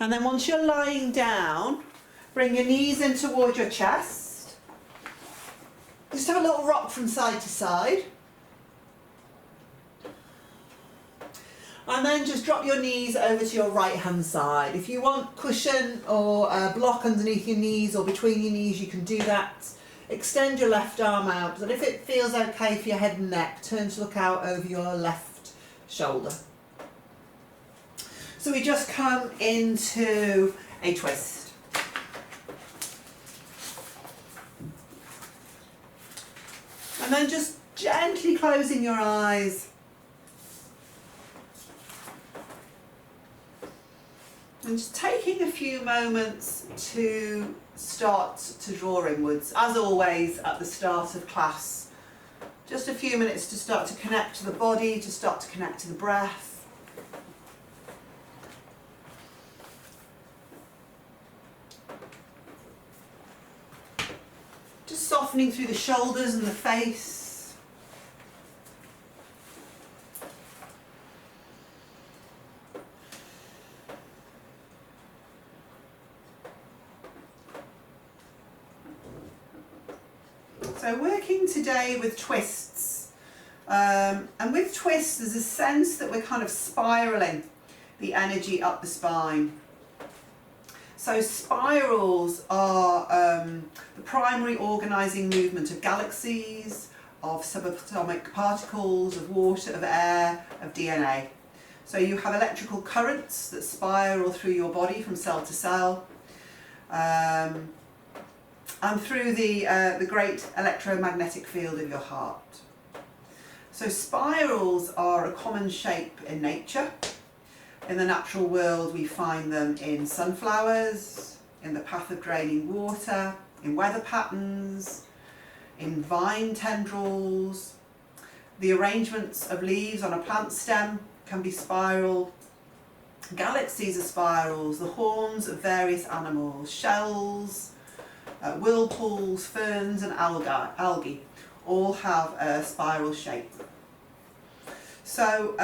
And then once you're lying down, bring your knees in towards your chest. Just have a little rock from side to side. And then just drop your knees over to your right hand side. If you want cushion or a block underneath your knees or between your knees, you can do that. Extend your left arm out, and if it feels okay for your head and neck, turn to look out over your left shoulder. So we just come into a twist. And then just gently closing your eyes. And just taking a few moments to start to draw inwards. As always at the start of class, just a few minutes to start to connect to the body, to start to connect to the breath. Just softening through the shoulders and the face. So working today with twists, and with twists there's a sense that we're kind of spiralling the energy up the spine. So spirals are the primary organising movement of galaxies, of subatomic particles, of water, of air, of DNA. So you have electrical currents that spiral through your body from cell to cell. And through the great electromagnetic field of your heart. So spirals are a common shape in nature. In the natural world we find them in sunflowers, in the path of draining water, in weather patterns, in vine tendrils. The arrangements of leaves on a plant stem can be spiral. Galaxies are spirals, the horns of various animals, shells, whirlpools, ferns and algae all have a spiral shape. So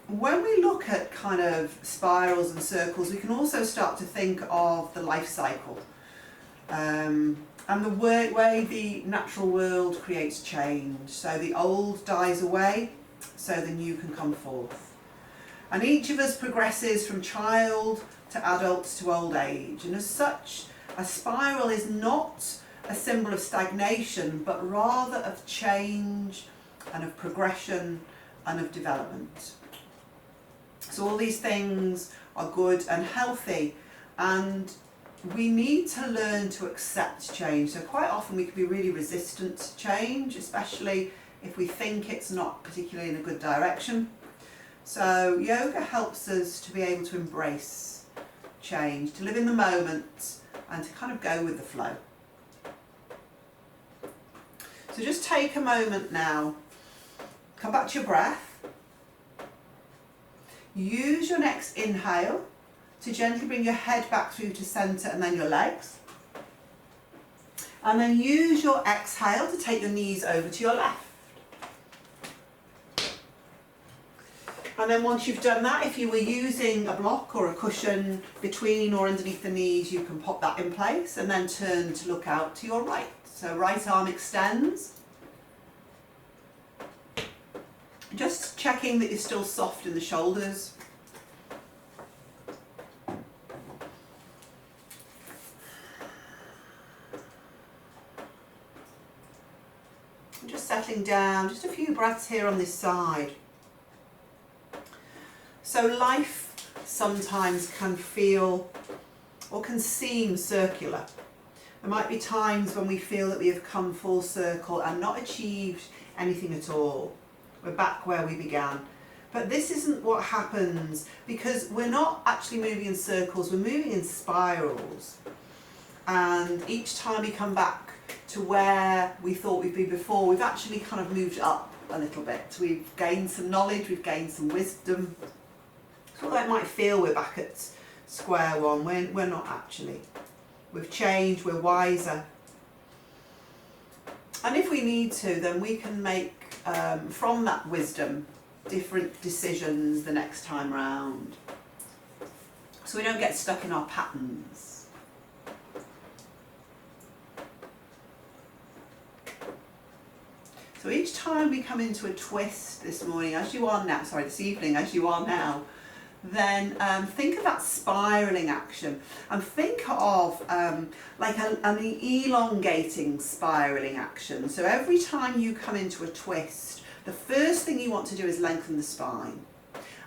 when we look at kind of spirals and circles, we can also start to think of the life cycle and the way the natural world creates change. So the old dies away so the new can come forth. And each of us progresses from child to adult to old age, and as such a spiral is not a symbol of stagnation, but rather of change and of progression and of development. So all these things are good and healthy, and we need to learn to accept change. So quite often we can be really resistant to change, especially if we think it's not particularly in a good direction. So yoga helps us to be able to embrace change, to live in the moment, and to kind of go with the flow. So just take a moment now, come back to your breath. Use your next inhale to gently bring your head back through to centre and then your legs. And then use your exhale to take your knees over to your left. And then once you've done that, if you were using a block or a cushion between or underneath the knees, you can pop that in place and then turn to look out to your right. So right arm extends. Just checking that you're still soft in the shoulders. Just settling down, just a few breaths here on this side. So life sometimes can feel or can seem circular. There might be times when we feel that we have come full circle and not achieved anything at all. We're back where we began. But this isn't what happens, because we're not actually moving in circles, we're moving in spirals. And each time we come back to where we thought we'd be before, we've actually kind of moved up a little bit. We've gained some knowledge, we've gained some wisdom. So although it might feel we're back at square one, we're not actually. We've changed, we're wiser. And if we need to, then we can make, from that wisdom, different decisions the next time round. So so we don't get stuck in our patterns. So each time we come into a twist this evening, as you are now, then think of that spiralling action, and think of like an elongating spiralling action. So every time you come into a twist, the first thing you want to do is lengthen the spine,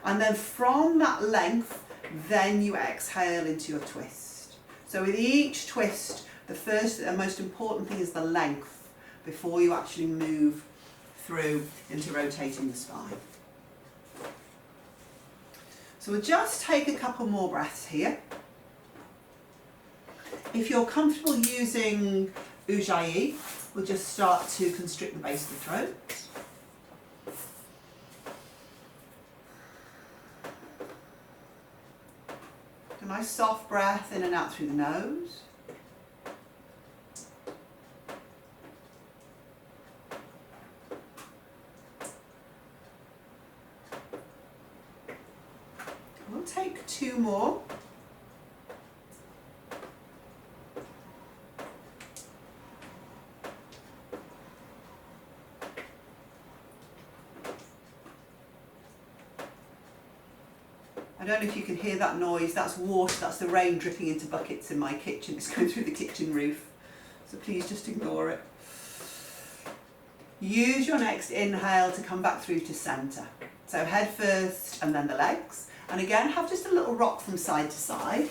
and then from that length, then you exhale into your twist. So with each twist, the first and most important thing is the length before you actually move through into rotating the spine. So we'll just take a couple more breaths here. If you're comfortable using Ujjayi, we'll just start to constrict the base of the throat. A nice soft breath in and out through the nose. We'll take 2 more. I don't know if you can hear that noise, that's water, that's the rain dripping into buckets in my kitchen. It's going through the kitchen roof, so please just ignore it. Use your next inhale to come back through to centre. So head first and then the legs. And again, have just a little rock from side to side.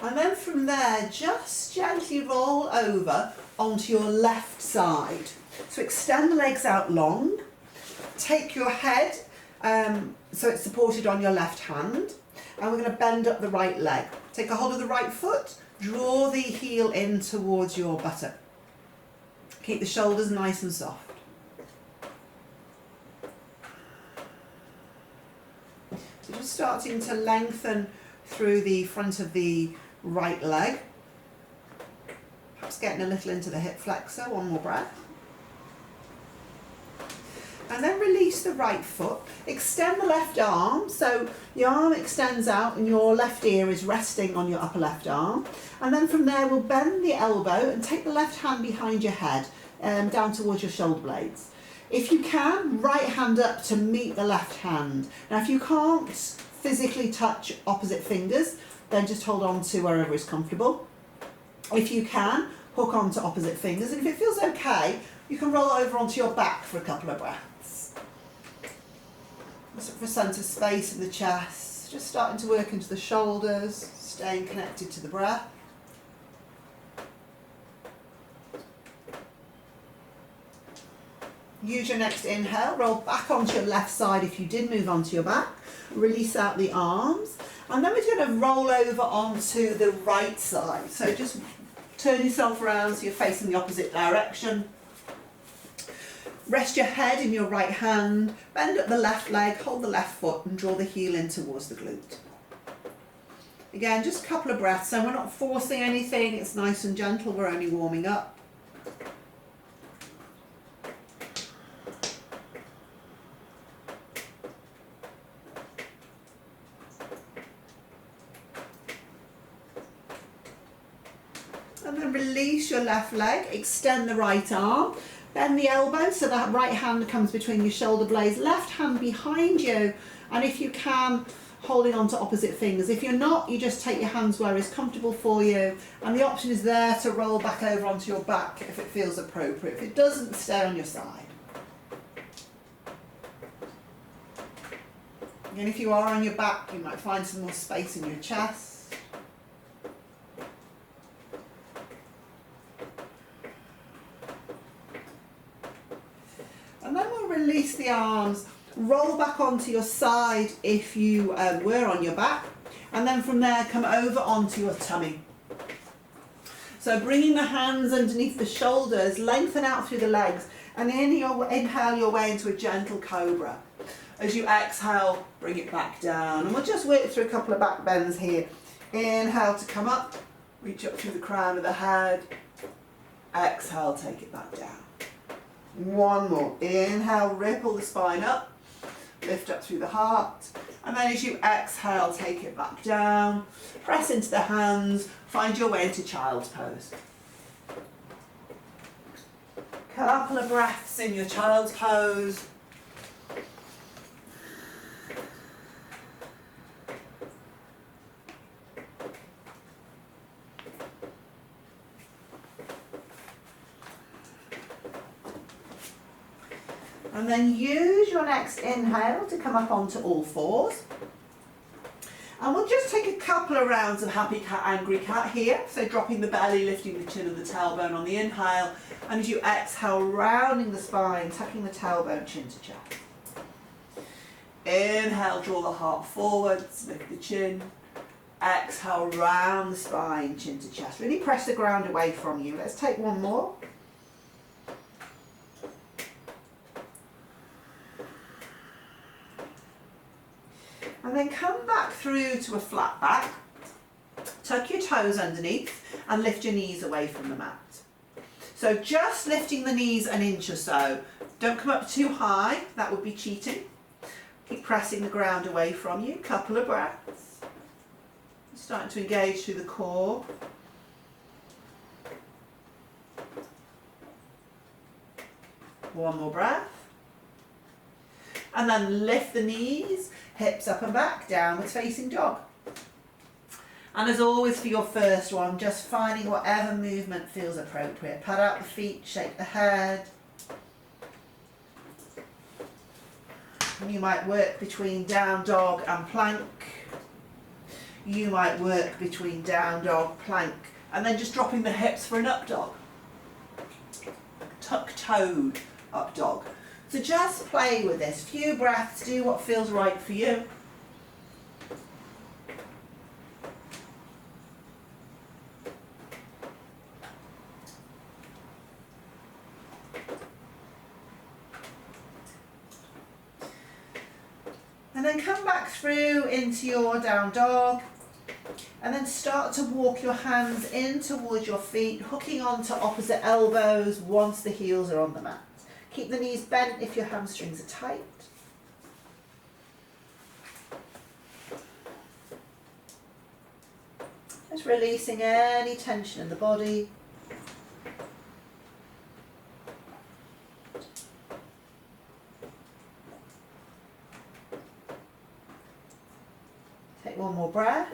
And then from there, just gently roll over onto your left side. So extend the legs out long. Take your head so it's supported on your left hand. And we're going to bend up the right leg. Take a hold of the right foot. Draw the heel in towards your buttock. Keep the shoulders nice and soft. So just starting to lengthen through the front of the right leg. Perhaps getting a little into the hip flexor. One more breath. And then release the right foot. Extend the left arm, so your arm extends out and your left ear is resting on your upper left arm. And then from there we'll bend the elbow and take the left hand behind your head, down towards your shoulder blades. If you can, right hand up to meet the left hand. Now if you can't physically touch opposite fingers, then just hold on to wherever is comfortable. If you can, hook on to opposite fingers, and if it feels okay, you can roll over onto your back for a couple of breaths. Look for centre space in the chest, just starting to work into the shoulders, staying connected to the breath. Use your next inhale, roll back onto your left side if you did move onto your back, release out the arms, and then we're going to roll over onto the right side. So just turn yourself around so you're facing the opposite direction. Rest your head in your right hand, bend up the left leg, hold the left foot and draw the heel in towards the glute. Again, just a couple of breaths, so we're not forcing anything, it's nice and gentle, we're only warming up. And then release your left leg, extend the right arm, bend the elbow so that right hand comes between your shoulder blades, left hand behind you, and if you can, holding on to opposite fingers. If you're not, you just take your hands where is comfortable for you, and the option is there to roll back over onto your back if it feels appropriate. If it doesn't, stay on your side. And if you are on your back, you might find some more space in your chest. And then we'll release the arms, roll back onto your side if you were on your back, and then from there come over onto your tummy. So bringing the hands underneath the shoulders, lengthen out through the legs, and inhale your way into a gentle cobra. As you exhale, bring it back down, and we'll just work through a couple of back bends here. Inhale to come up, reach up through the crown of the head, exhale, take it back down. One more. Inhale, ripple the spine up. lift up through the heart. And then as you exhale, take it back down, press into the hands, find your way into child's pose. Couple of breaths in your child's pose. And then use your next inhale to come up onto all fours. And we'll just take a couple of rounds of happy cat, angry cat here. So dropping the belly, lifting the chin and the tailbone on the inhale. And as you exhale, rounding the spine, tucking the tailbone, chin to chest. Inhale, draw the heart forwards, lift the chin. Exhale, round the spine, chin to chest. Really press the ground away from you. Let's take one more. And then come back through to a flat back. Tuck your toes underneath and lift your knees away from the mat. So just lifting the knees an inch or so. Don't come up too high, that would be cheating. Keep pressing the ground away from you. Couple of breaths. Starting to engage through the core. One more breath. And then lift the knees, hips up and back, downwards facing dog. And as always for your first one, just finding whatever movement feels appropriate. Put out the feet, shake the head. You might work between down dog and plank. You might work between down dog, plank, and then just dropping the hips for an up dog. Tuck-toed up dog. So just play with this. Few breaths, do what feels right for you. And then come back through into your down dog. And then start to walk your hands in towards your feet, hooking onto opposite elbows once the heels are on the mat. Keep the knees bent if your hamstrings are tight. Just releasing any tension in the body. Take one more breath.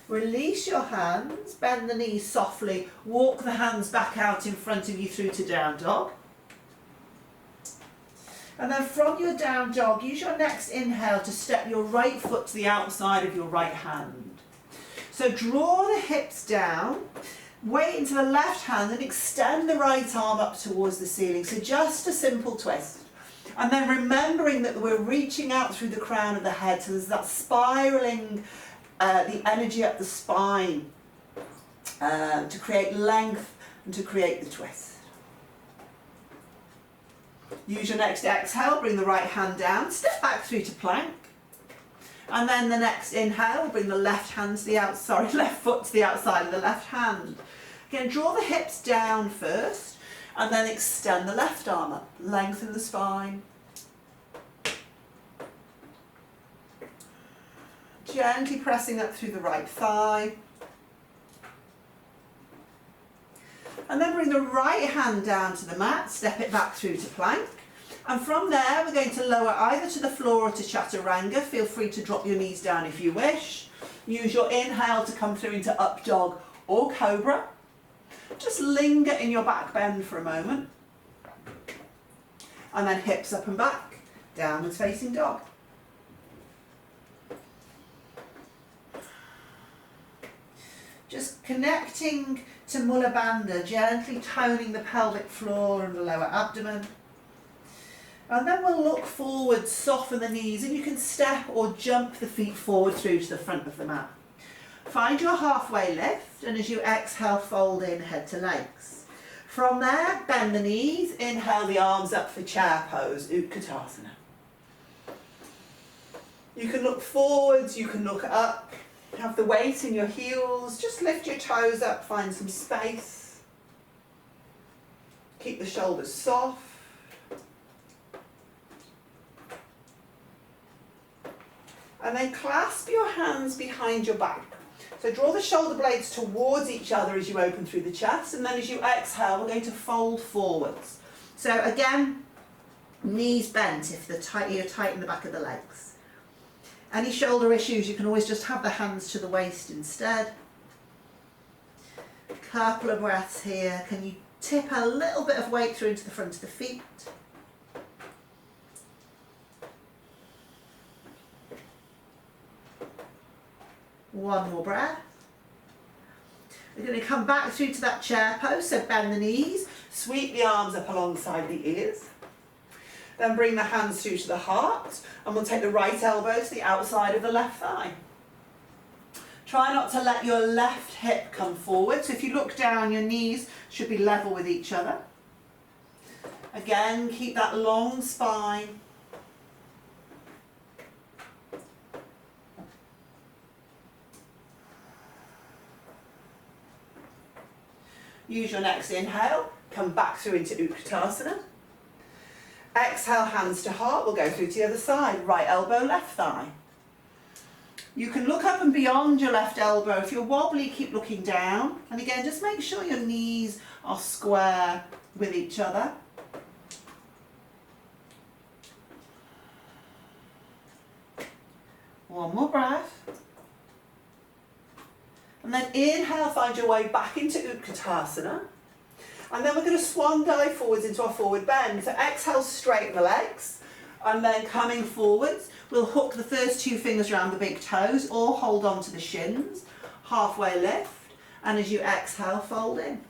Release your hands, bend the knees softly, walk the hands back out in front of you through to down dog. And then from your down dog, use your next inhale to step your right foot to the outside of your right hand. So draw the hips down, weight into the left hand and extend the right arm up towards the ceiling. So just a simple twist. And then remembering that we're reaching out through the crown of the head, so there's that spiralling the energy up the spine to create length and to create the twist. Use your next exhale, bring the right hand down, step back through to plank. And then the next inhale, bring the left hand to the left foot to the outside of the left hand. Again, draw the hips down first and then extend the left arm up, lengthen the spine. Gently pressing up through the right thigh. And then bring the right hand down to the mat, step it back through to plank. And from there, we're going to lower either to the floor or to chaturanga. Feel free to drop your knees down if you wish. Use your inhale to come through into up dog or cobra. Just linger in your back bend for a moment. And then hips up and back, downwards facing dog. Just connecting to Mula Bandha, gently toning the pelvic floor and the lower abdomen. And then we'll look forward, soften the knees, and you can step or jump the feet forward through to the front of the mat. Find your halfway lift, and as you exhale, fold in head to legs. From there, bend the knees, inhale the arms up for chair pose, Utkatasana. You can look forwards, you can look up. Have the weight in your heels, just lift your toes up, find some space. Keep the shoulders soft. And then clasp your hands behind your back. So draw the shoulder blades towards each other as you open through the chest, and then as you exhale, we're going to fold forwards. So again, knees bent if you're tight in the back of the legs. Any shoulder issues, you can always just have the hands to the waist instead. Couple of breaths here. Can you tip a little bit of weight through into the front of the feet? One more breath. We're going to come back through to that chair pose, so bend the knees, sweep the arms up alongside the ears. Then bring the hands through to the heart, and we'll take the right elbow to the outside of the left thigh. Try not to let your left hip come forward, so if you look down, your knees should be level with each other. Again, keep that long spine. Use your next inhale, come back through into Utkatasana. Exhale, hands to heart, we'll go through to the other side, right elbow, left thigh. You can look up and beyond your left elbow. If you're wobbly, keep looking down. And again, just make sure your knees are square with each other. One more breath. And then inhale, find your way back into Utkatasana. And then we're going to swan dive forwards into our forward bend. So exhale, straighten the legs. And then coming forwards, we'll hook the first two fingers around the big toes or hold on to the shins. Halfway lift. And as you exhale, fold in.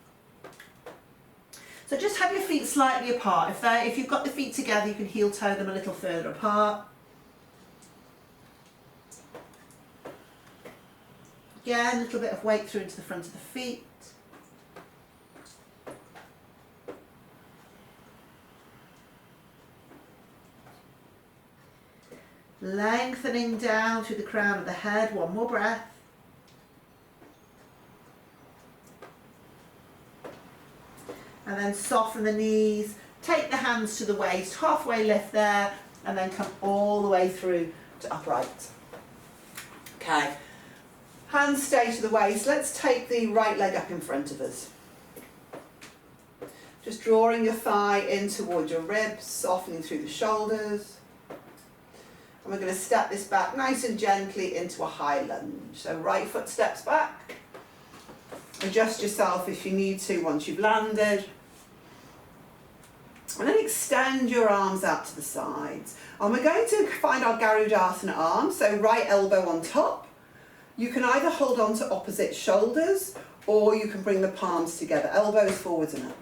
So just have your feet slightly apart. If you've got the feet together, you can heel toe them a little further apart. Again, a little bit of weight through into the front of the feet. Lengthening down through the crown of the head. One more breath. And then soften the knees. Take the hands to the waist. Halfway lift there. And then come all the way through to upright. Okay. Hands stay to the waist. Let's take the right leg up in front of us. Just drawing your thigh in towards your ribs, softening through the shoulders. And we're going to step this back nice and gently into a high lunge. So right foot steps back. Adjust yourself if you need to once you've landed. And then extend your arms out to the sides. And we're going to find our Garudasana arms. So right elbow on top. You can either hold on to opposite shoulders or you can bring the palms together, elbows forwards and up.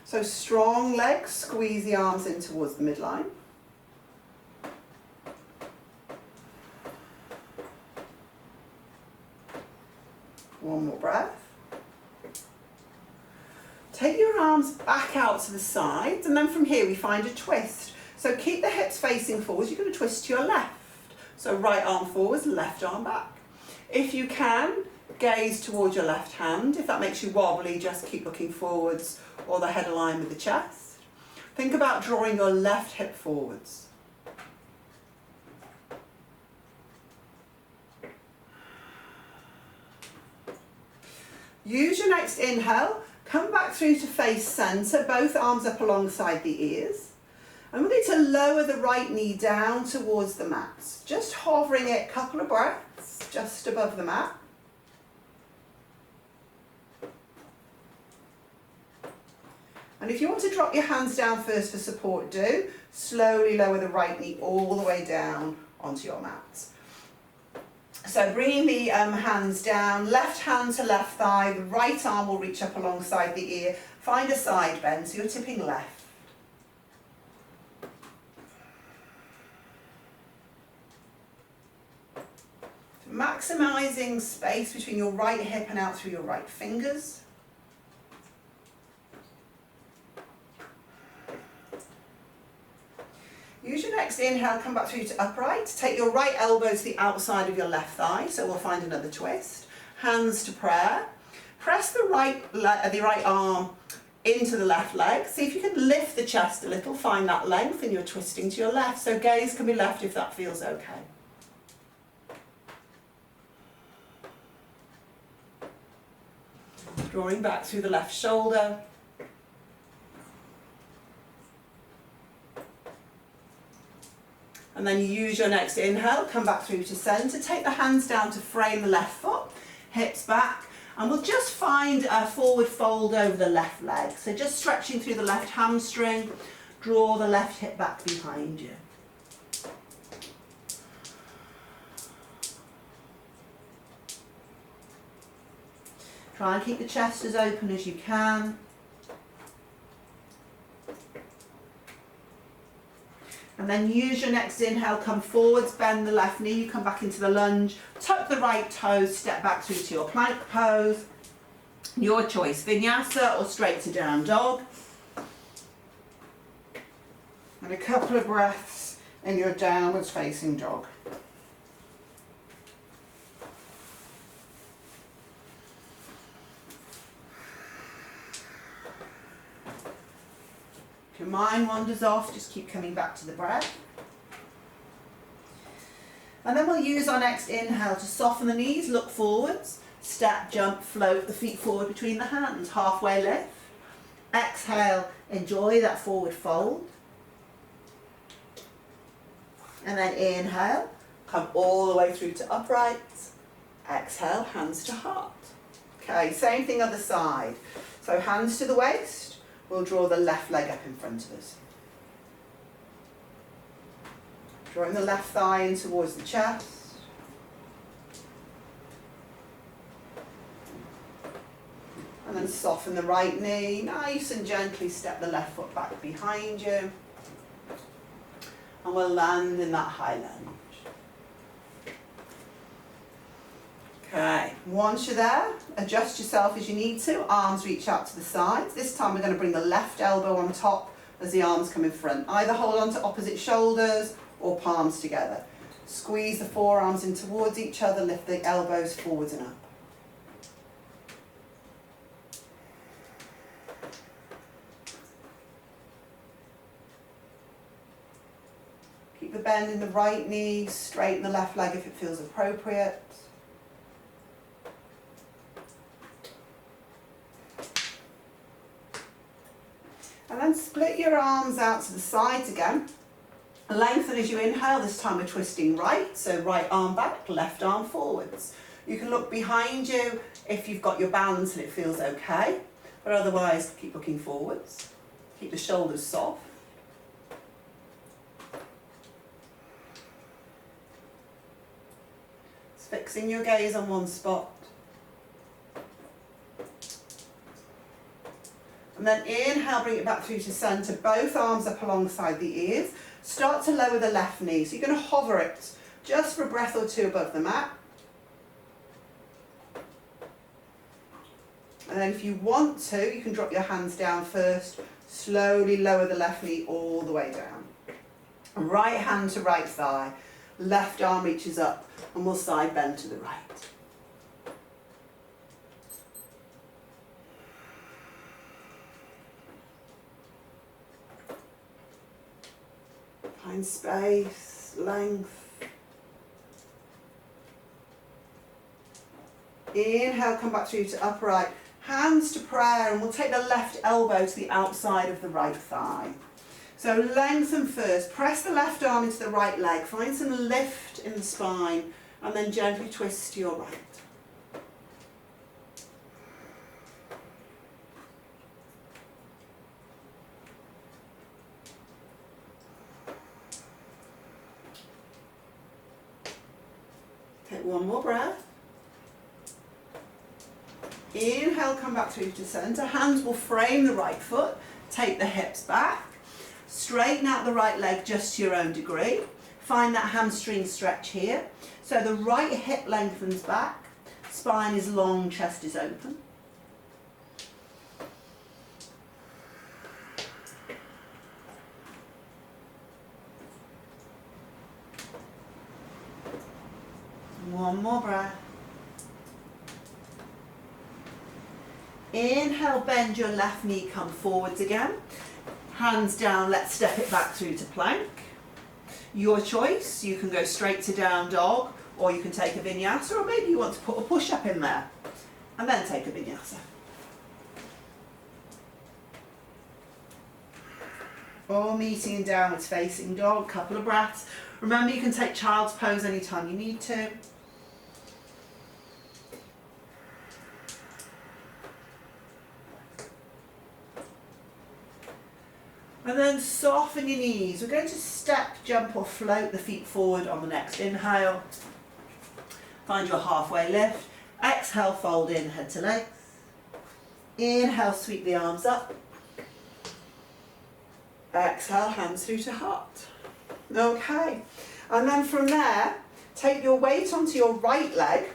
So strong legs, squeeze the arms in towards the midline. One more breath. Take your arms back out to the sides, and then from here we find a twist. So keep the hips facing forwards. You're going to twist to your left. So right arm forwards, left arm back. If you can, gaze towards your left hand. If that makes you wobbly, just keep looking forwards or the head aligned with the chest. Think about drawing your left hip forwards. Use your next inhale. Come back through to face centre, both arms up alongside the ears. And we're going to lower the right knee down towards the mat. Just hovering it a couple of breaths just above the mat. And if you want to drop your hands down first for support, do. Slowly lower the right knee all the way down onto your mat. So bringing the hands down, left hand to left thigh, the right arm will reach up alongside the ear. Find a side bend, so you're tipping left. Maximising space between your right hip and out through your right fingers. Use your next inhale, come back through to upright. Take your right elbow to the outside of your left thigh, so we'll find another twist. Hands to prayer. Press the right arm into the left leg. See if you can lift the chest a little, find that length, and you're twisting to your left. So gaze can be left if that feels okay. Drawing back through the left shoulder. And then you use your next inhale, come back through to centre, take the hands down to frame the left foot, hips back, and we'll just find a forward fold over the left leg. So just stretching through the left hamstring, draw the left hip back behind you. Try and keep the chest as open as you can. And then use your next inhale, come forwards, bend the left knee, you come back into the lunge, tuck the right toes, step back through to your plank pose. Your choice, vinyasa or straight to down dog. And a couple of breaths in your downwards facing dog. If your mind wanders off, just keep coming back to the breath. And then we'll use our next inhale to soften the knees, look forwards, step, jump, float the feet forward between the hands, halfway lift. Exhale, enjoy that forward fold. And then inhale, come all the way through to upright. Exhale, hands to heart. Okay, same thing other side. So hands to the waist. We'll draw the left leg up in front of us. Drawing the left thigh in towards the chest. And then soften the right knee. Nice and gently step the left foot back behind you. And we'll land in that high lunge. Okay, once you're there, adjust yourself as you need to. Arms reach out to the sides. This time we're going to bring the left elbow on top as the arms come in front. Either hold on to opposite shoulders or palms together. Squeeze the forearms in towards each other, lift the elbows forwards and up. Keep the bend in the right knee, straighten the left leg if it feels appropriate. And then split your arms out to the sides again. Lengthen as you inhale, this time we're twisting right, so right arm back, left arm forwards. You can look behind you if you've got your balance and it feels okay, but otherwise keep looking forwards. Keep the shoulders soft. Fixing your gaze on one spot. And then inhale, bring it back through to centre, both arms up alongside the ears. Start to lower the left knee. So you're going to hover it just for a breath or two above the mat. And then if you want to, you can drop your hands down first. Slowly lower the left knee all the way down. Right hand to right thigh. Left arm reaches up and we'll side bend to the right. Find space, length. Inhale, come back through to upright. Hands to prayer, and we'll take the left elbow to the outside of the right thigh. So lengthen first, press the left arm into the right leg, find some lift in the spine, and then gently twist to your right. Take one more breath. Inhale, come back through to centre. Hands will frame the right foot. Take the hips back. Straighten out the right leg just to your own degree. Find that hamstring stretch here. So the right hip lengthens back. Spine is long, chest is open. One more breath. Inhale, bend your left knee, come forwards again. Hands down, let's step it back through to plank. Your choice, you can go straight to down dog, or you can take a vinyasa, or maybe you want to put a push-up in there, and then take a vinyasa. Or meeting in downwards facing dog, couple of breaths. Remember, you can take child's pose anytime you need to. And then soften your knees. We're going to step, jump or float the feet forward on the next inhale. Find your halfway lift. Exhale, fold in, head to legs. Inhale, sweep the arms up. Exhale, hands through to heart. Okay. And then from there, take your weight onto your right leg.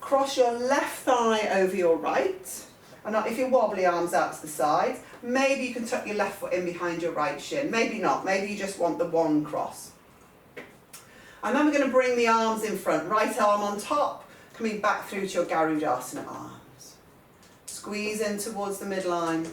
Cross your left thigh over your right. And if you're wobbly, arms out to the side. Maybe you can tuck your left foot in behind your right shin. Maybe not. Maybe you just want the one cross. And then we're going to bring the arms in front. Right arm on top, coming back through to your Garudasana arms. Squeeze in towards the midline.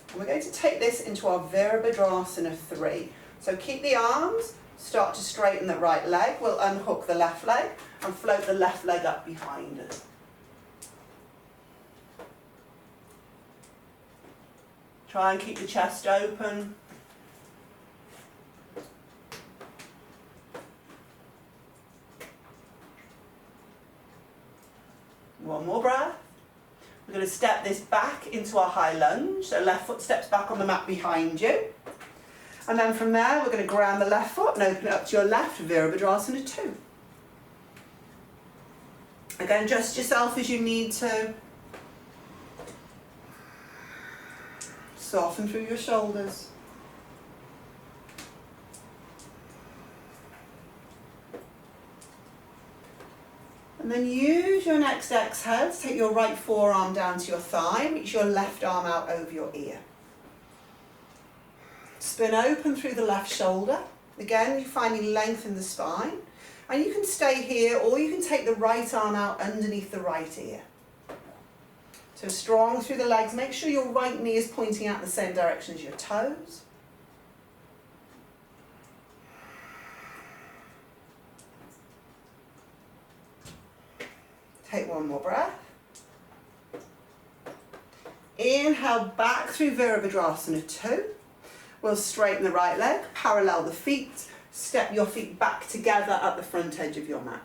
And we're going to take this into our Virabhadrasana 3. So keep the arms, start to straighten the right leg. We'll unhook the left leg and float the left leg up behind us. Try and keep the chest open. One more breath. We're going to step this back into our high lunge. So left foot steps back on the mat behind you. And then from there, we're going to ground the left foot and open it up to your left, Virabhadrasana 2. Again, adjust yourself as you need to. Soften through your shoulders. And then use your next exhale to take your right forearm down to your thigh, reach your left arm out over your ear. Spin open through the left shoulder. Again, you're finding length in the spine. And you can stay here, or you can take the right arm out underneath the right ear. So strong through the legs. Make sure your right knee is pointing out the same direction as your toes. Take one more breath. Inhale back through Virabhadrasana 2. We'll straighten the right leg, parallel the feet, step your feet back together at the front edge of your mat.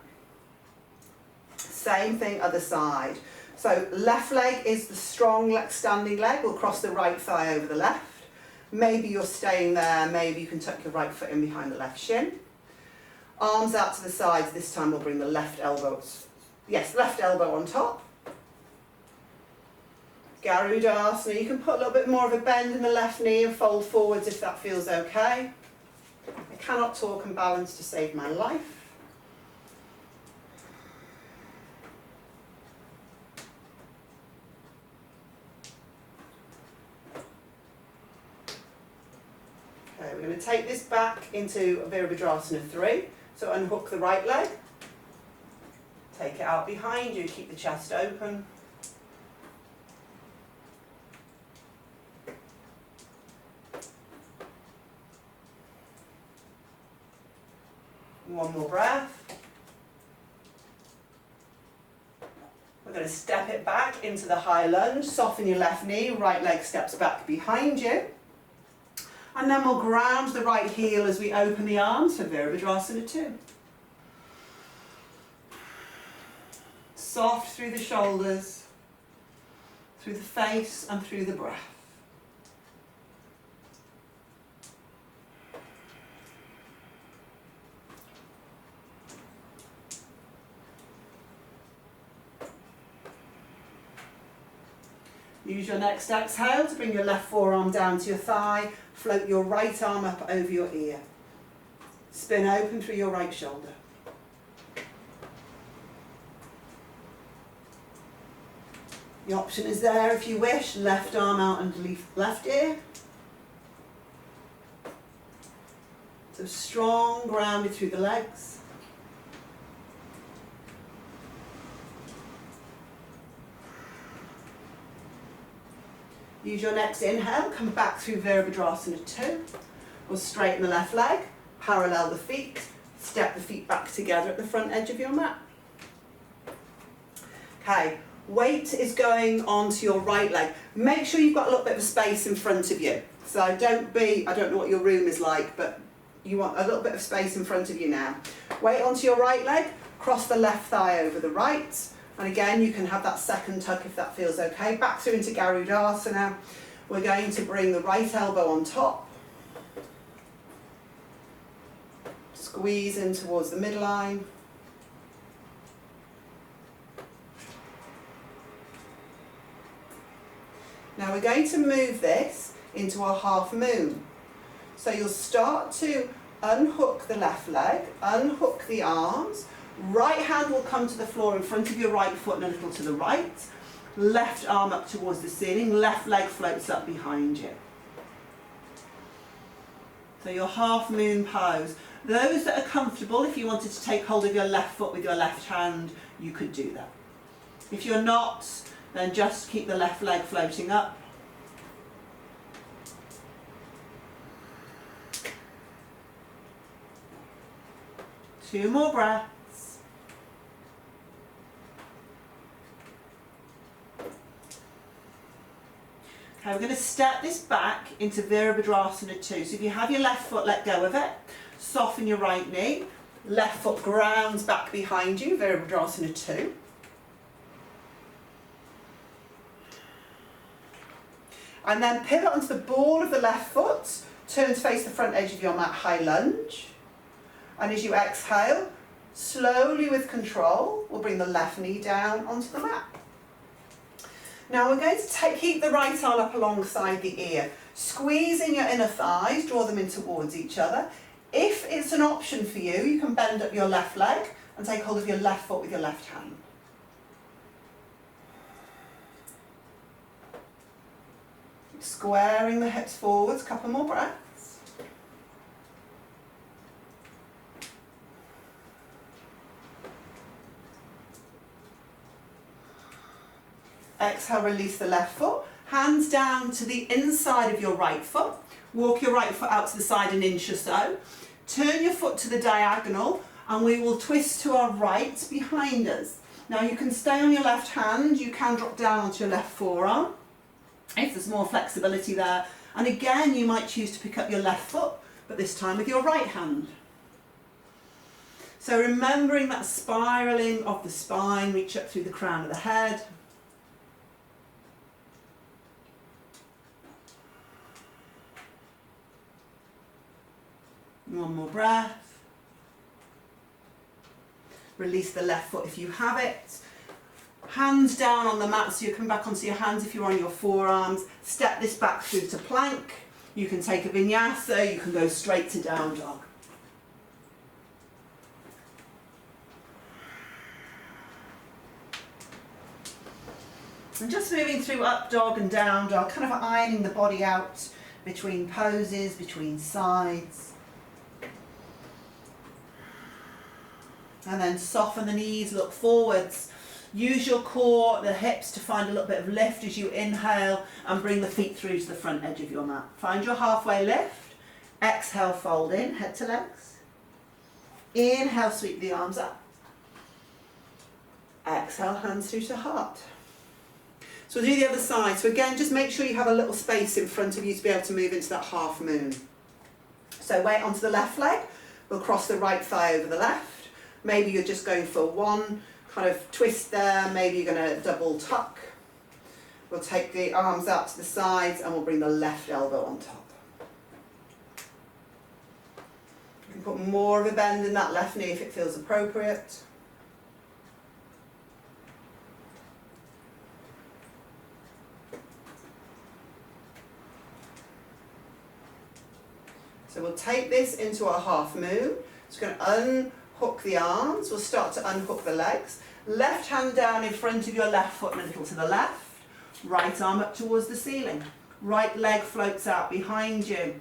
Same thing, other side. So left leg is the strong standing leg. We'll cross the right thigh over the left. Maybe you're staying there. Maybe you can tuck your right foot in behind the left shin. Arms out to the sides. This time we'll bring the left elbow. Yes, left elbow on top. Garudasana. You can put a little bit more of a bend in the left knee and fold forwards if that feels okay. I cannot talk and balance to save my life. Okay, we're going to take this back into Virabhadrasana 3. So unhook the right leg. Take it out behind you, keep the chest open. One more breath. We're going to step it back into the high lunge, soften your left knee, right leg steps back behind you. And then we'll ground the right heel as we open the arms for Virabhadrasana 2. Soft through the shoulders, through the face and through the breath. Use your next exhale to bring your left forearm down to your thigh, float your right arm up over your ear. Spin open through your right shoulder. The option is there if you wish, left arm out underneath left ear. So strong, grounded through the legs. Use your next inhale, come back through Virabhadrasana 2. We'll straighten the left leg, parallel the feet, step the feet back together at the front edge of your mat. Okay, weight is going onto your right leg. Make sure you've got a little bit of space in front of you. So I don't know what your room is like, but you want a little bit of space in front of you now. Weight onto your right leg, cross the left thigh over the right. And again, you can have that second tuck if that feels okay. Back through into Garudasana. We're going to bring the right elbow on top. Squeeze in towards the midline. Now we're going to move this into a half moon. So you'll start to unhook the left leg, unhook the arms. Right hand will come to the floor in front of your right foot and a little to the right. Left arm up towards the ceiling, left leg floats up behind you. So your half moon pose. Those that are comfortable, if you wanted to take hold of your left foot with your left hand, you could do that. If you're not, then just keep the left leg floating up. Two more breaths. Okay, we're going to step this back into Virabhadrasana 2. So if you have your left foot, let go of it. Soften your right knee. Left foot grounds back behind you, Virabhadrasana 2. And then pivot onto the ball of the left foot. Turn to face the front edge of your mat, high lunge. And as you exhale, slowly with control, we'll bring the left knee down onto the mat. Now we're going to keep the right arm up alongside the ear. Squeezing your inner thighs, draw them in towards each other. If it's an option for you, you can bend up your left leg and take hold of your left foot with your left hand. Keep squaring the hips forwards, a couple more breaths. Exhale, release the left foot. Hands down to the inside of your right foot. Walk your right foot out to the side an inch or so. Turn your foot to the diagonal and we will twist to our right behind us. Now you can stay on your left hand, you can drop down onto your left forearm if there's more flexibility there. And again, you might choose to pick up your left foot, but this time with your right hand. So remembering that spiraling of the spine, reach up through the crown of the head. One more breath. Release the left foot if you have it. Hands down on the mat so you come back onto your hands if you're on your forearms. Step this back through to plank. You can take a vinyasa, you can go straight to down dog. And just moving through up dog and down dog, kind of ironing the body out between poses, between sides. And then soften the knees, look forwards. Use your core, the hips to find a little bit of lift as you inhale and bring the feet through to the front edge of your mat. Find your halfway lift. Exhale, fold in, head to legs. Inhale, sweep the arms up. Exhale, hands through to heart. So we'll do the other side. So again, just make sure you have a little space in front of you to be able to move into that half moon. So weight onto the left leg. We'll cross the right thigh over the left. Maybe you're just going for one kind of twist there. Maybe you're going to double tuck. We'll take the arms out to the sides and we'll bring the left elbow on top. You can put more of a bend in that left knee if it feels appropriate. So we'll take this into our half moon. It's going to unhook the arms. We'll start to unhook the legs. Left hand down in front of your left foot and a little to the left. Right arm up towards the ceiling. Right leg floats out behind you.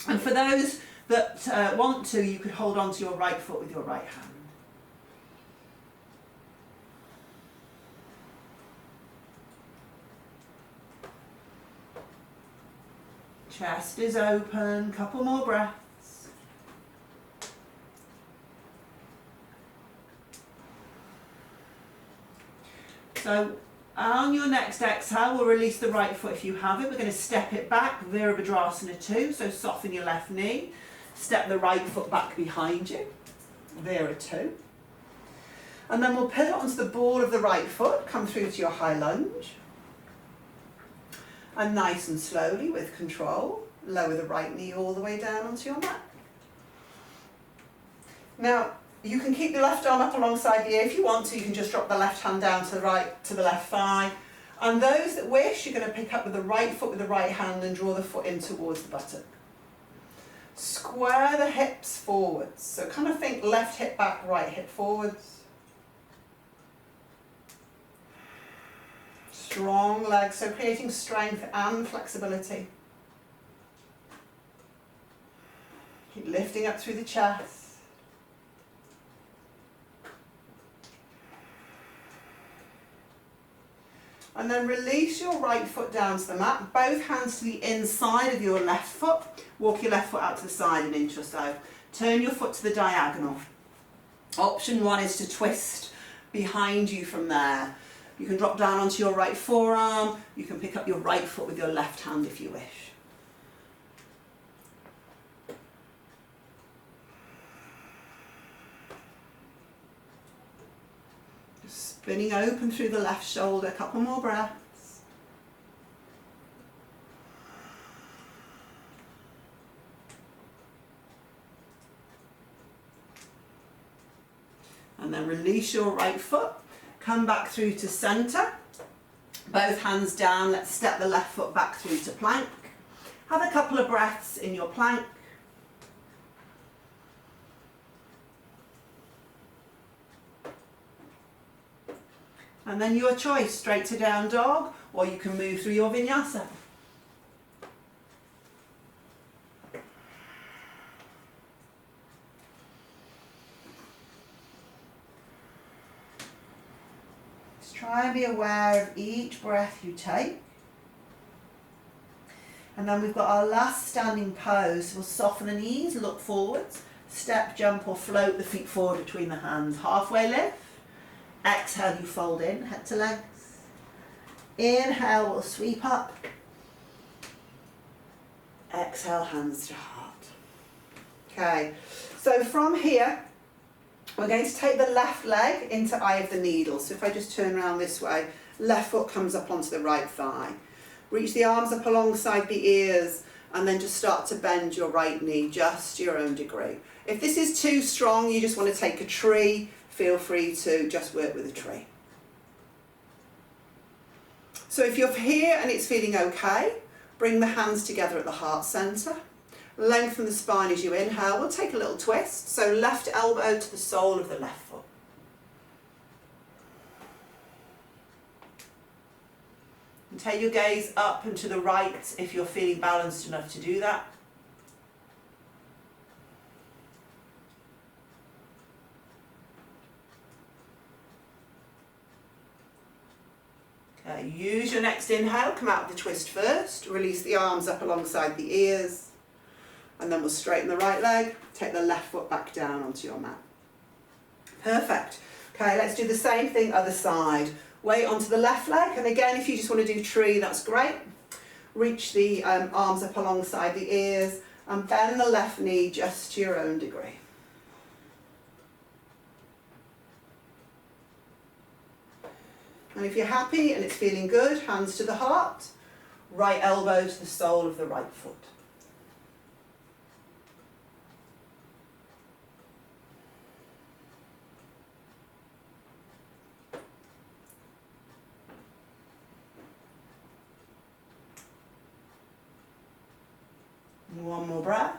And for those that want to, you could hold on to your right foot with your right hand. Chest is open, couple more breaths. So on your next exhale, we'll release the right foot if you have it. We're going to step it back, Virabhadrasana 2, so soften your left knee. Step the right foot back behind you, Vira 2. And then we'll pivot onto the ball of the right foot, come through to your high lunge. And nice and slowly, with control, lower the right knee all the way down onto your mat. Now, you can keep the left arm up alongside the ear if you want to. You can just drop the left hand down to the left thigh. And those that wish, you're going to pick up with the right foot with the right hand and draw the foot in towards the buttock. Square the hips forwards. So kind of think left hip back, right hip forwards. Strong legs, so creating strength and flexibility. Keep lifting up through the chest. And then release your right foot down to the mat, both hands to the inside of your left foot. Walk your left foot out to the side an inch or so. Turn your foot to the diagonal. Option 1 is to twist behind you from there. You can drop down onto your right forearm. You can pick up your right foot with your left hand if you wish. Just spinning open through the left shoulder, a couple more breaths. And then release your right foot. Come back through to centre, both hands down, let's step the left foot back through to plank. Have a couple of breaths in your plank. And then your choice, straight to down dog, or you can move through your vinyasa. Try and be aware of each breath you take. And then we've got our last standing pose. We'll soften the knees, look forwards, step, jump or float the feet forward between the hands. Halfway lift. Exhale, you fold in, head to legs. Inhale, we'll sweep up. Exhale, hands to heart. Okay, so from here, we're going to take the left leg into eye of the needle. So if I just turn around this way, left foot comes up onto the right thigh. Reach the arms up alongside the ears and then just start to bend your right knee, just to your own degree. If this is too strong, you just want to take a tree, feel free to just work with a tree. So if you're here and it's feeling okay, bring the hands together at the heart centre. Lengthen the spine as you inhale. We'll take a little twist. So left elbow to the sole of the left foot. And take your gaze up and to the right if you're feeling balanced enough to do that. Okay, use your next inhale. Come out of the twist first. Release the arms up alongside the ears. And then we'll straighten the right leg, take the left foot back down onto your mat. Perfect. Okay, let's do the same thing other side. Weight onto the left leg, and again, if you just want to do tree, that's great. Reach the arms up alongside the ears and bend the left knee just to your own degree. And if you're happy and it's feeling good, hands to the heart, right elbow to the sole of the right foot. One more breath.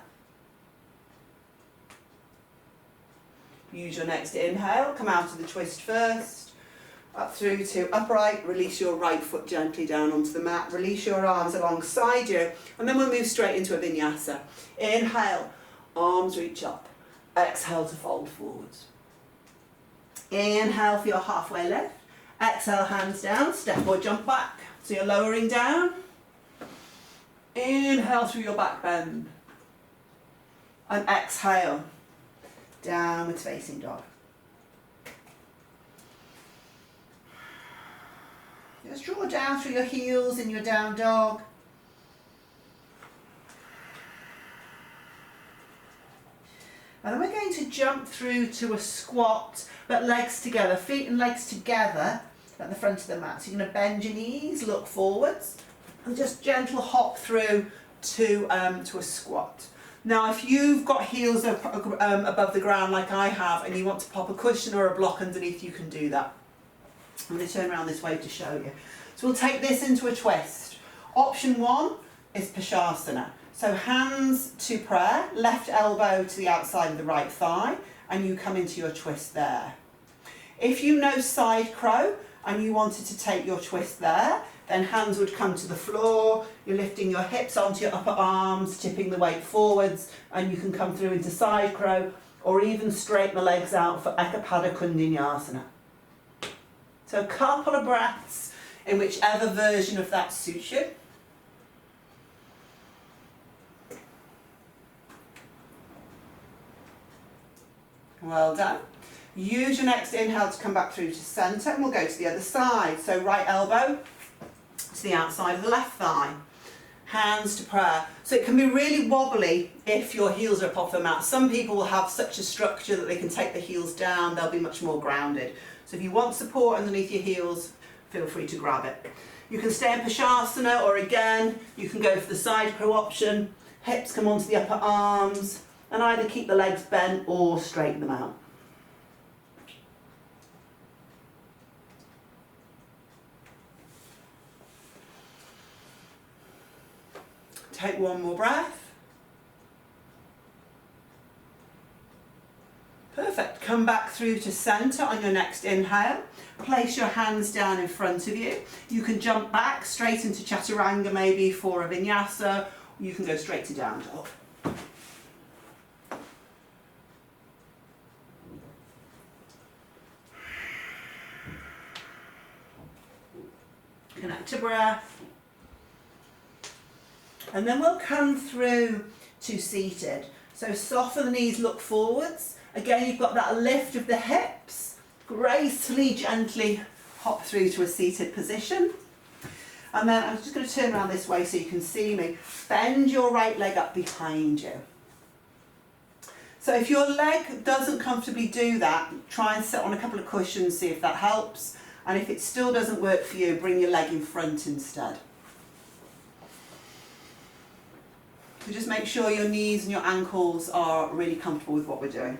Use your next inhale, come out of the twist first, up through to upright, release your right foot gently down onto the mat, release your arms alongside you, and then we'll move straight into a vinyasa. Inhale, arms reach up. Exhale to fold forwards. Inhale for your halfway lift. Exhale, hands down, step or jump back. So you're lowering down. Inhale through your back bend. And exhale, downwards facing dog. Just draw down through your heels in your down dog. And then we're going to jump through to a squat, but legs together, feet and legs together at the front of the mat. So you're going to bend your knees, look forwards, and just gentle hop through to a squat. Now, if you've got heels above the ground like I have, and you want to pop a cushion or a block underneath, you can do that. I'm going to turn around this way to show you. So we'll take this into a twist. Option 1 is Pashasana. So hands to prayer, left elbow to the outside of the right thigh, and you come into your twist there. If you know side crow and you wanted to take your twist there, then hands would come to the floor, you're lifting your hips onto your upper arms, tipping the weight forwards, and you can come through into side crow, or even straighten the legs out for Ekapada Kundinyasana. So a couple of breaths in whichever version of that suits you. Well done. Use your next inhale to come back through to centre, and we'll go to the other side. So right elbow to the outside of the left thigh. Hands to prayer. So it can be really wobbly if your heels are up off the mat. Some people will have such a structure that they can take the heels down, they'll be much more grounded. So if you want support underneath your heels, feel free to grab it. You can stay in Pashasana, or again, you can go for the side crow option. Hips come onto the upper arms, and either keep the legs bent or straighten them out. Take one more breath. Perfect. Come back through to centre on your next inhale. Place your hands down in front of you. You can jump back straight into Chaturanga maybe for a vinyasa. You can go straight to down dog. Connect to breath. And then we'll come through to seated. So soften the knees, look forwards. Again, you've got that lift of the hips. Gracefully, gently hop through to a seated position. And then I'm just going to turn around this way so you can see me. Bend your right leg up behind you. So if your leg doesn't comfortably do that, try and sit on a couple of cushions, see if that helps. And if it still doesn't work for you, bring your leg in front instead. So just make sure your knees and your ankles are really comfortable with what we're doing.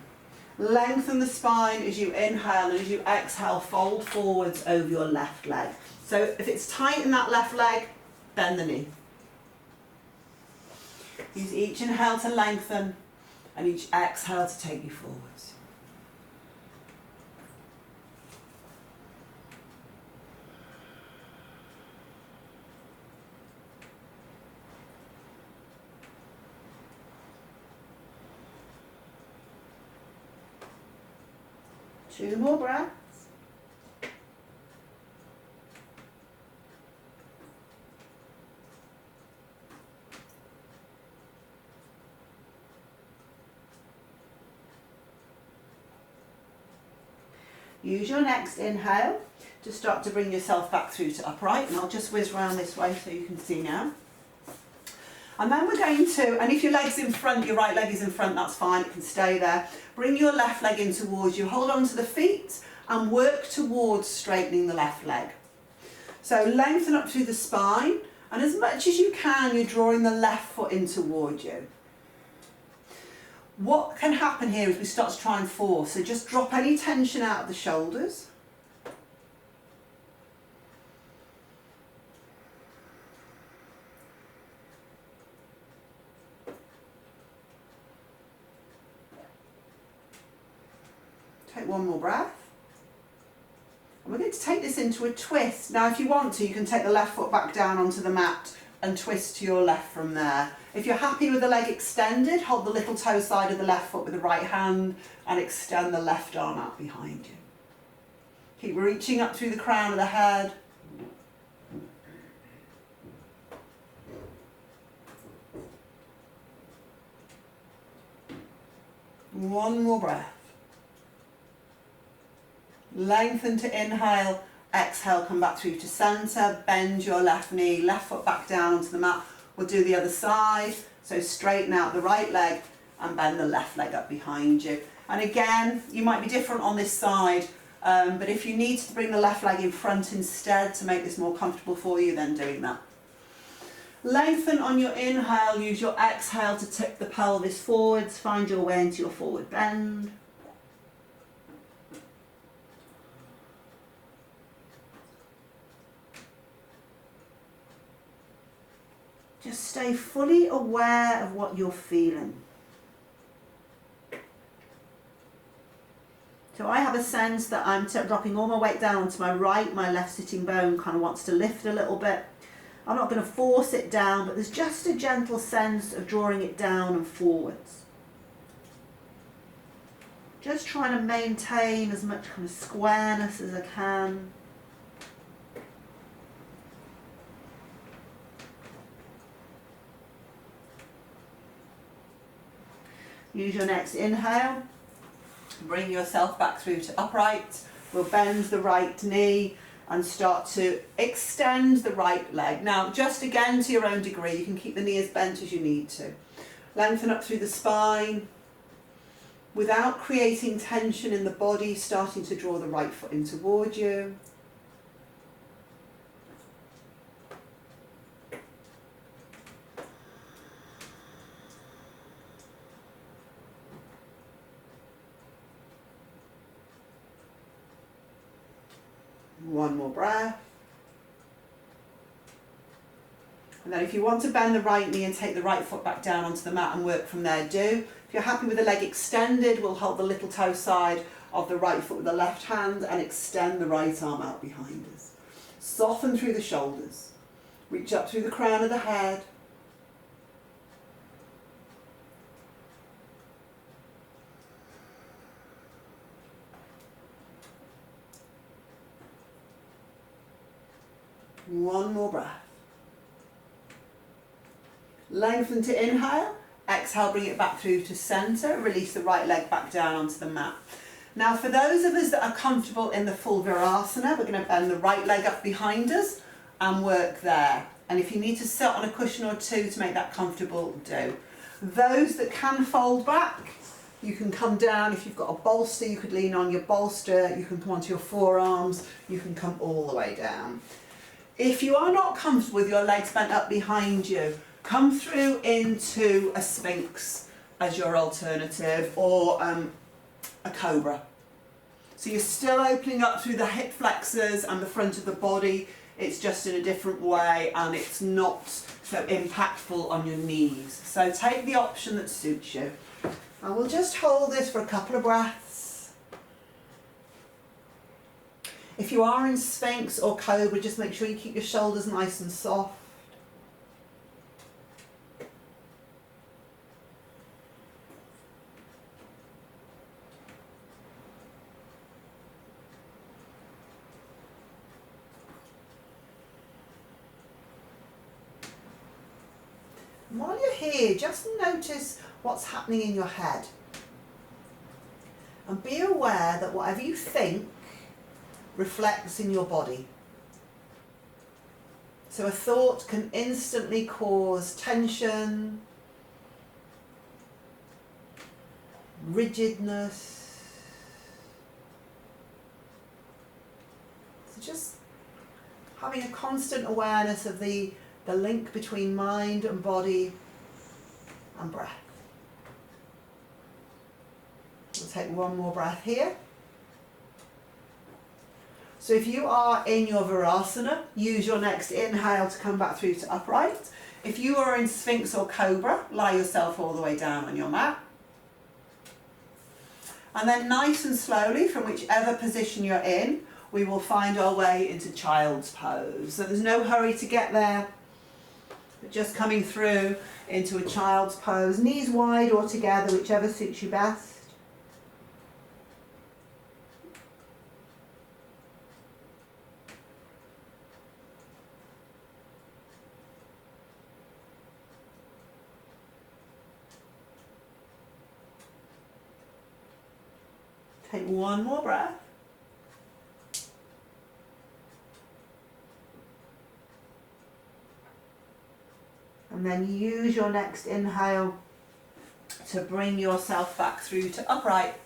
Lengthen the spine as you inhale, and as you exhale, fold forwards over your left leg. So if it's tight in that left leg, bend the knee. Use each inhale to lengthen and each exhale to take you forwards. Two more breaths. Use your next inhale to start to bring yourself back through to upright, and I'll just whiz round this way so you can see now. And then we're going to, and if your leg's in front, your right leg is in front, that's fine, it can stay there. Bring your left leg in towards you, hold on to the feet and work towards straightening the left leg. So lengthen up through the spine, and as much as you can, you're drawing the left foot in towards you. What can happen here is we start to try and force, so just drop any tension out of the shoulders. Take one more breath. And we're going to take this into a twist. Now if you want to, you can take the left foot back down onto the mat and twist to your left from there. If you're happy with the leg extended, hold the little toe side of the left foot with the right hand and extend the left arm out behind you. Keep reaching up through the crown of the head. One more breath. Lengthen to inhale, exhale, come back through to centre, bend your left knee, left foot back down onto the mat. We'll do the other side, so straighten out the right leg and bend the left leg up behind you. And again, you might be different on this side, but if you need to bring the left leg in front instead to make this more comfortable for you, then doing that. Lengthen on your inhale, use your exhale to tip the pelvis forwards, find your way into your forward bend. Just stay fully aware of what you're feeling. So I have a sense that I'm dropping all my weight down onto my right, my left sitting bone kind of wants to lift a little bit. I'm not going to force it down, but there's just a gentle sense of drawing it down and forwards. Just trying to maintain as much kind of squareness as I can. Use your next inhale. Bring yourself back through to upright. We'll bend the right knee and start to extend the right leg. Now, just again to your own degree, you can keep the knee as bent as you need to. Lengthen up through the spine without creating tension in the body, starting to draw the right foot in toward you. One more breath. And then if you want to bend the right knee and take the right foot back down onto the mat and work from there, do. If you're happy with the leg extended, we'll hold the little toe side of the right foot with the left hand and extend the right arm out behind us. Soften through the shoulders. Reach up through the crown of the head. One more breath. Lengthen to inhale. Exhale, bring it back through to centre. Release the right leg back down onto the mat. Now, for those of us that are comfortable in the full Virasana, we're going to bend the right leg up behind us and work there. And if you need to sit on a cushion or two to make that comfortable, do. Those that can fold back, you can come down. If you've got a bolster, you could lean on your bolster. You can come onto your forearms. You can come all the way down. If you are not comfortable with your legs bent up behind you, come through into a Sphinx as your alternative, or a Cobra. So you're still opening up through the hip flexors and the front of the body. It's just in a different way and it's not so impactful on your knees. So take the option that suits you. And we'll just hold this for a couple of breaths. If you are in Sphinx or Cobra, just make sure you keep your shoulders nice and soft. And while you're here, just notice what's happening in your head. And be aware that whatever you think reflects in your body. So a thought can instantly cause tension, rigidness. So just having a constant awareness of the link between mind and body and breath. We'll take one more breath here. So if you are in your Virasana, use your next inhale to come back through to upright. If you are in Sphinx or Cobra, lie yourself all the way down on your mat. And then nice and slowly, from whichever position you're in, we will find our way into Child's Pose. So there's no hurry to get there. But just coming through into a child's pose, knees wide or together, whichever suits you best. Take one more breath. And then use your next inhale to bring yourself back through to upright.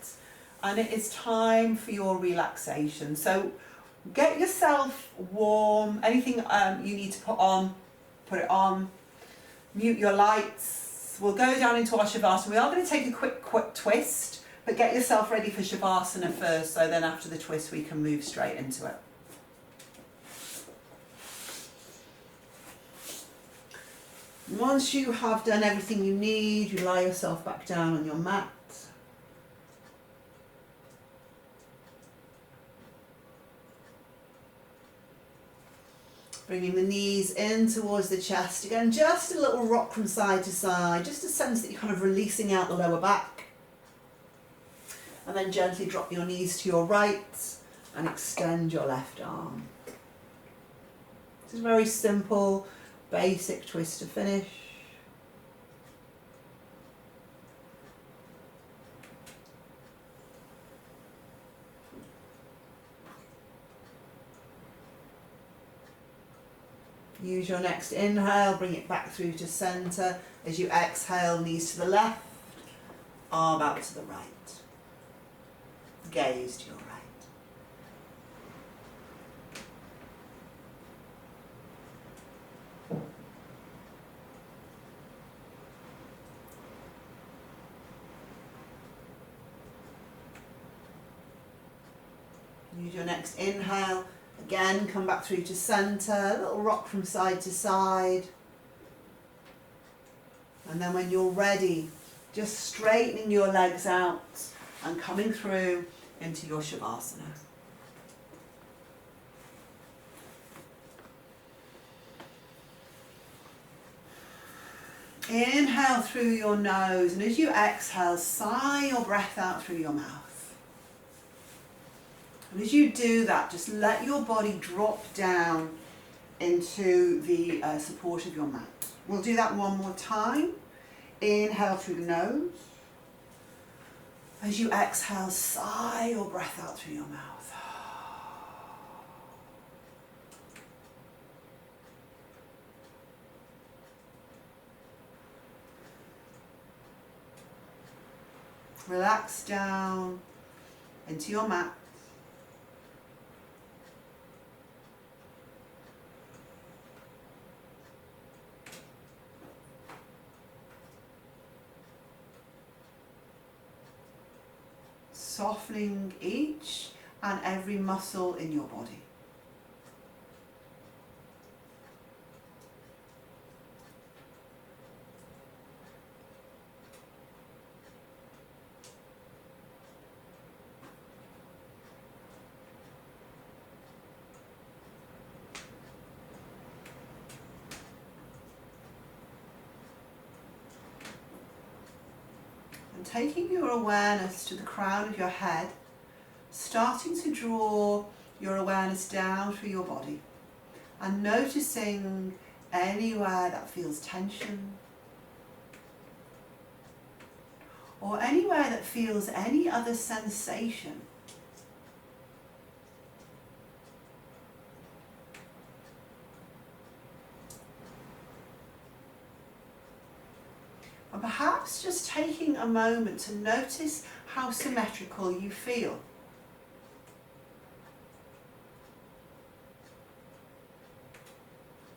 And it is time for your relaxation. So get yourself warm. Anything you need to put it on. Mute your lights. We'll go down into our Shavasana. We are going to take a quick twist. But get yourself ready for Shavasana first, so then after the twist we can move straight into it. Once you have done everything you need, you lie yourself back down on your mat. Bringing the knees in towards the chest. Again, just a little rock from side to side, just a sense that you're kind of releasing out the lower back. And then gently drop your knees to your right and extend your left arm. This is a very simple, basic twist to finish. Use your next inhale, bring it back through to center. As you exhale, knees to the left, arm out to the right. Gaze to your right. Use your next inhale. Again, come back through to center. A little rock from side to side. And then when you're ready, just straightening your legs out and coming through into your Shavasana. Inhale through your nose, and as you exhale, sigh your breath out through your mouth. And as you do that, just let your body drop down into the support of your mat. We'll do that one more time. Inhale through the nose. As you exhale, sigh your breath out through your mouth. Relax down into your mat. Softening each and every muscle in your body. And taking your awareness to the crown of your head, starting to draw your awareness down through your body and noticing anywhere that feels tension or anywhere that feels any other sensation. And perhaps just taking a moment to notice how symmetrical you feel.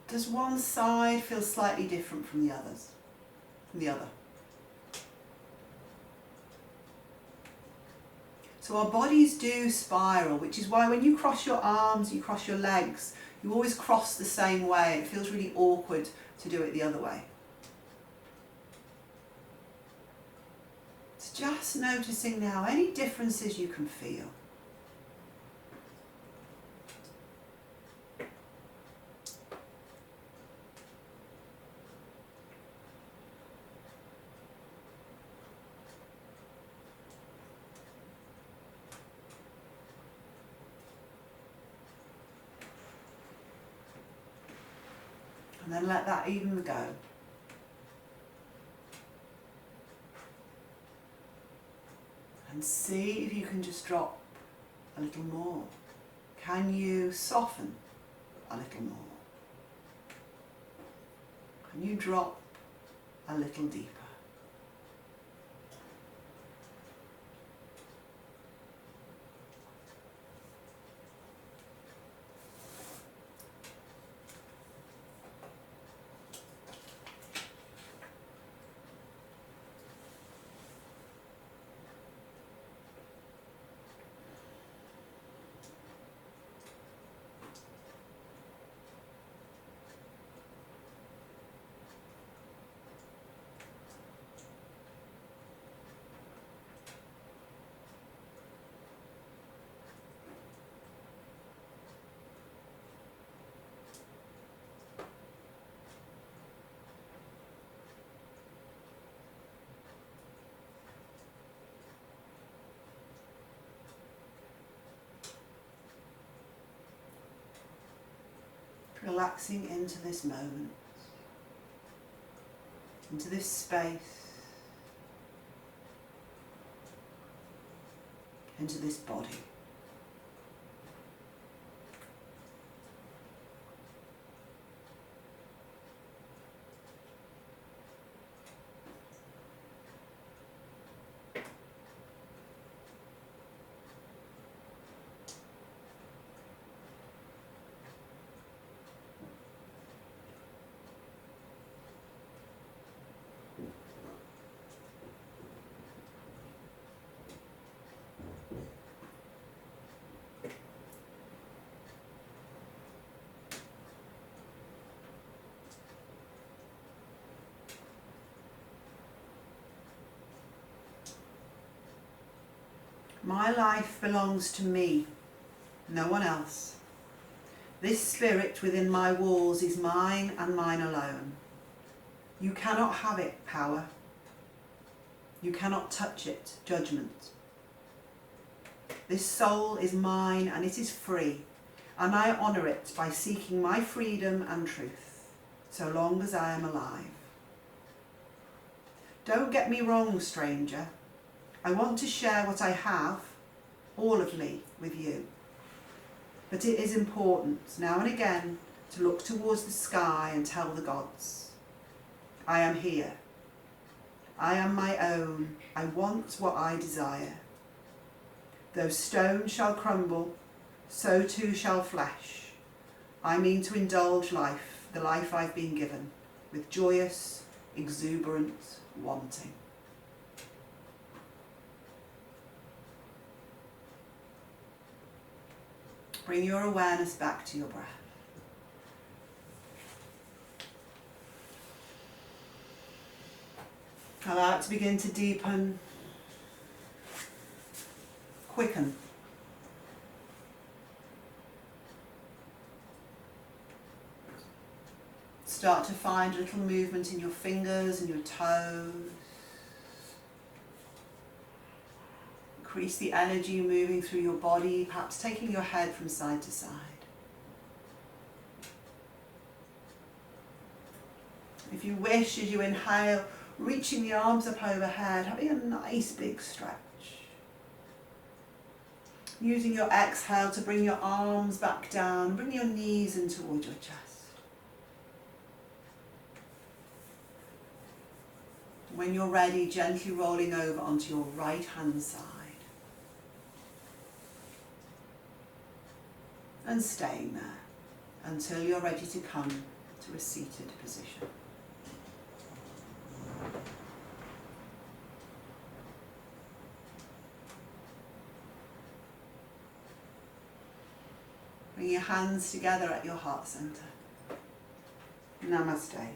Does one side feel slightly different from the others? From the other? So our bodies do spiral, which is why when you cross your arms, you cross your legs, you always cross the same way. It feels really awkward to do it the other way. It's just noticing now any differences you can feel. And then let that even go. And see if you can just drop a little more. Can you soften a little more? Can you drop a little deeper? Relaxing into this moment, into this space, into this body. My life belongs to me, no one else. This spirit within my walls is mine and mine alone. You cannot have it, power. You cannot touch it, judgment. This soul is mine and it is free, and I honour it by seeking my freedom and truth, so long as I am alive. Don't get me wrong, stranger. I want to share what I have, all of me, with you. But it is important, now and again, to look towards the sky and tell the gods, I am here. I am my own. I want what I desire. Though stone shall crumble, so too shall flesh. I mean to indulge life, the life I've been given, with joyous, exuberant wanting. Bring your awareness back to your breath. Allow it to begin to deepen, quicken. Start to find a little movement in your fingers and your toes. Increase the energy moving through your body, perhaps taking your head from side to side. If you wish, as you inhale, reaching the arms up overhead, having a nice big stretch. Using your exhale to bring your arms back down, bring your knees in towards your chest. When you're ready, gently rolling over onto your right hand side. And staying there until you're ready to come to a seated position. Bring your hands together at your heart center. Namaste.